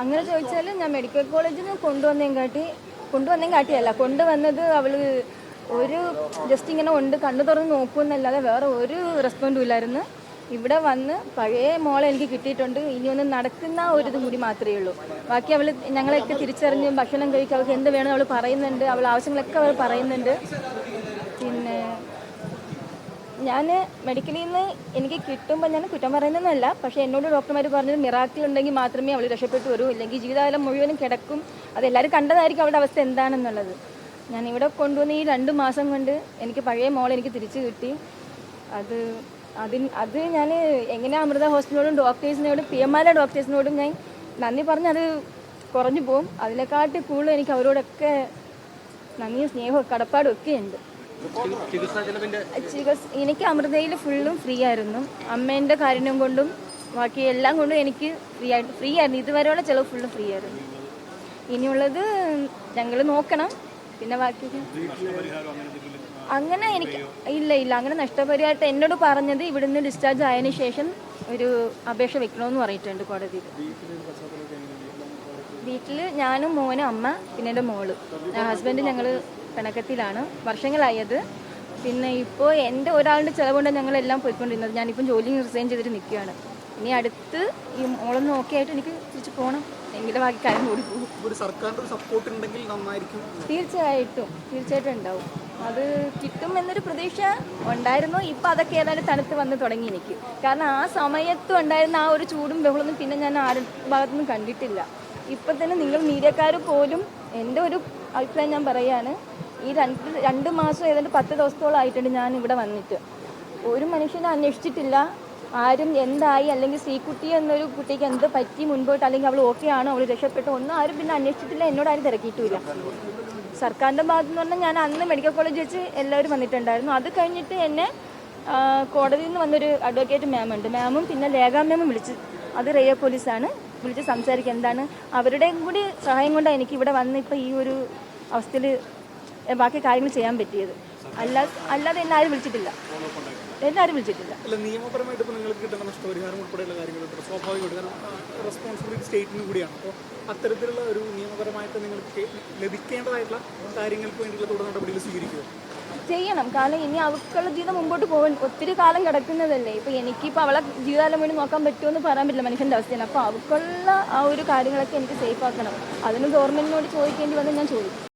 അങ്ങനെ ചോദിച്ചാൽ ഞാൻ മെഡിക്കൽ കോളേജിൽ നിന്ന് കൊണ്ടുവന്നേം കാട്ടിയല്ല കൊണ്ടുവന്നത് അവൾ ഒരു ജസ്റ്റ് ഇങ്ങനെ ഉണ്ട് കണ്ണു തുറന്ന് നോക്കുമെന്നല്ലാതെ വേറെ ഒരു റെസ്പോണ്ടും ഇല്ലായിരുന്നു. ഇവിടെ വന്ന് പഴയ മോളെ എനിക്ക് കിട്ടിയിട്ടുണ്ട്. ഇനി ഒന്ന് നടക്കുന്ന ഒരു ഇതും കൂടി മാത്രമേ ഉള്ളൂ. ബാക്കി അവൾ ഞങ്ങളെയൊക്കെ തിരിച്ചറിഞ്ഞ് ഭക്ഷണം കഴിക്കുക, അവൾക്ക് എന്ത് വേണം അവൾ പറയുന്നുണ്ട്, അവൾ ആവശ്യങ്ങളൊക്കെ അവൾ പറയുന്നുണ്ട്. പിന്നെ ഞാൻ മെഡിക്കലിൽ നിന്ന് എനിക്ക് കിട്ടുമ്പോൾ ഞാൻ കുറ്റം പറയുന്നതല്ല, പക്ഷേ എന്നോട് ഡോക്ടർമാർ പറഞ്ഞത് മിറാക്കിൾ ഉണ്ടെങ്കിൽ മാത്രമേ അവൾ രക്ഷപ്പെട്ടു വരൂ, ഇല്ലെങ്കിൽ ജീവിതകാലം മുഴുവനും കിടക്കും. അതെല്ലാവരും കണ്ടതായിരിക്കും അവളുടെ അവസ്ഥ എന്താണെന്നുള്ളത്. ഞാൻ ഇവിടെ കൊണ്ടുവന്ന് ഈ 2 മാസം കൊണ്ട് എനിക്ക് പഴയ മോളെ എനിക്ക് തിരിച്ചു കിട്ടി. അത് ഞാൻ എങ്ങനെ അമൃത ഹോസ്പിറ്റലിനോടും ഡോക്ടേഴ്സിനോടും PMR ഡോക്ടേഴ്സിനോടും ഞാൻ നന്ദി പറഞ്ഞത് കുറഞ്ഞു പോകും. അതിനെക്കാട്ടി കൂടുതൽ എനിക്ക് അവരോടൊക്കെ നന്ദിയും സ്നേഹവും കടപ്പാടും ഒക്കെ ഉണ്ട്. എനിക്ക് അമൃതയിൽ ഫുള്ളും ഫ്രീ ആയിരുന്നു. അമ്മേൻ്റെ കാരുണ്യം കൊണ്ടും ബാക്കി എല്ലാം കൊണ്ടും എനിക്ക് ഫ്രീ ആയിരുന്നു. ഇതുവരെയുള്ള ചിലവ് ഫുള്ളും ഫ്രീ ആയിരുന്നു. ഇനിയുള്ളത് ഞങ്ങൾ നോക്കണം. പിന്നെ ബാക്കി അങ്ങനെ എനിക്ക് ഇല്ല അങ്ങനെ നഷ്ടപരിഹാരമായിട്ട് എന്നോട് പറഞ്ഞത് ഇവിടുന്ന് ഡിസ്ചാർജ് ആയതിനു ശേഷം ഒരു അപേക്ഷ വെക്കണമെന്ന് പറഞ്ഞിട്ടുണ്ട് കോടതിയിൽ. വീട്ടിൽ ഞാനും മോനും അമ്മ പിന്നെ എൻ്റെ മോള്. ഹസ്ബൻഡ് ഞങ്ങൾ പിണക്കത്തിലാണ്, വർഷങ്ങളായത്. പിന്നെ ഇപ്പോൾ എൻ്റെ ഒരാളുടെ ചിലവുകൊണ്ട് ഞങ്ങളെല്ലാം പോയിക്കൊണ്ടിരുന്നത്. ഞാനിപ്പം ജോലി റിസൈൻ ചെയ്തിട്ട് നിൽക്കുകയാണ്. ഇനി അടുത്ത് ഈ മോളൊന്ന് ഓക്കെ ആയിട്ട് എനിക്ക് തിരിച്ച് പോകണം, എങ്കിലും ബാക്കി കാര്യം കൂടി പോകും. തീർച്ചയായിട്ടും ഉണ്ടാവും. അത് കിട്ടും എന്നൊരു പ്രതീക്ഷ ഉണ്ടായിരുന്നു. ഇപ്പം അതൊക്കെ ഏതായാലും തണുത്ത് വന്ന് തുടങ്ങി എനിക്ക്. കാരണം ആ സമയത്തും ഉണ്ടായിരുന്ന ആ ഒരു ചൂടും ബഹളമൊന്നും പിന്നെ ഞാൻ ആരുടെ ഭാഗത്തുനിന്നും കണ്ടിട്ടില്ല. ഇപ്പം തന്നെ നിങ്ങൾ മീഡിയക്കാർ പോലും, എൻ്റെ ഒരു അഭിപ്രായം ഞാൻ പറയുകയാണ്, ഈ 2 മാസം ഏതാണ്ട് 10 ദിവസത്തോളം ആയിട്ടുണ്ട് ഞാൻ ഇവിടെ വന്നിട്ട്. ഒരു മനുഷ്യനെ അന്വേഷിച്ചിട്ടില്ല ആരും എന്തായി, അല്ലെങ്കിൽ ശ്രീകുട്ടി എന്നൊരു കുട്ടിക്ക് എന്ത് പറ്റി മുൻപോട്ട്, അല്ലെങ്കിൽ അവൾ ഓക്കെ ആണോ, അവൾ രക്ഷപ്പെട്ടു, ഒന്നും ആരും പിന്നെ അന്വേഷിച്ചിട്ടില്ല. എന്നോട് ആരും തിരക്കിയിട്ടുമില്ല. സർക്കാരിൻ്റെ ഭാഗത്തു നിന്ന് പറഞ്ഞാൽ ഞാൻ അന്ന് മെഡിക്കൽ കോളേജ് വെച്ച് എല്ലാവരും വന്നിട്ടുണ്ടായിരുന്നു. അത് കഴിഞ്ഞിട്ട് എന്നെ കോടതിയിൽ നിന്ന് വന്നൊരു അഡ്വക്കേറ്റ് മാമുണ്ട്, മാമും പിന്നെ ലേഖ മാമും വിളിച്ച്, അത് റേയ പോലീസാണ്, വിളിച്ച് സംസാരിക്കുക. എന്താണ് അവരുടെയും കൂടി സഹായം കൊണ്ടാണ് എനിക്ക് ഇവിടെ വന്ന് ഇപ്പോൾ ഈ ഒരു അവസ്ഥയിൽ ബാക്കി കാര്യങ്ങൾ ചെയ്യാൻ പറ്റിയത്. അല്ലാതെ എന്നെ ആരും വിളിച്ചിട്ടില്ല. നിയമപരമായിട്ട് ഇപ്പോൾ നിങ്ങൾക്ക് കിട്ടുന്ന നഷ്ടപരിഹാരം ഉൾപ്പെടെയുള്ള കാര്യങ്ങളുണ്ട്. സ്വാഭാവികമായിട്ട് റെസ്പോൺസിബിലിറ്റി സ്റ്റേറ്റിന് കൂടിയാണ്. അപ്പോൾ അത്തരത്തിലുള്ള ഒരു നിയമപരമായിട്ട് നിങ്ങൾക്ക് ലഭിക്കേണ്ടതായിട്ടുള്ള കാര്യങ്ങൾക്ക് വേണ്ടിയുള്ള തുടർ നടപടികൾ സ്വീകരിക്കുക ചെയ്യണം. കാരണം ഇനി അവൾക്കുള്ള ജീവിതം മുമ്പോട്ട് പോകാൻ ഒത്തിരി കാലം കിടക്കുന്നതല്ലേ. ഇപ്പോൾ എനിക്കിപ്പോൾ അവളെ ജീവിതകാലം വേണ്ടി നോക്കാൻ പറ്റുമെന്ന് പറയാൻ പറ്റില്ല, മനുഷ്യൻ്റെ അവസ്ഥയാണ്. അപ്പോൾ അവൾക്കുള്ള ആ ഒരു കാര്യങ്ങളൊക്കെ എനിക്ക് സേഫ് ആക്കണം. അതിന് ഗവൺമെൻറ്റിനോട് ചോദിക്കേണ്ടി വന്ന് ഞാൻ ചോദിക്കും.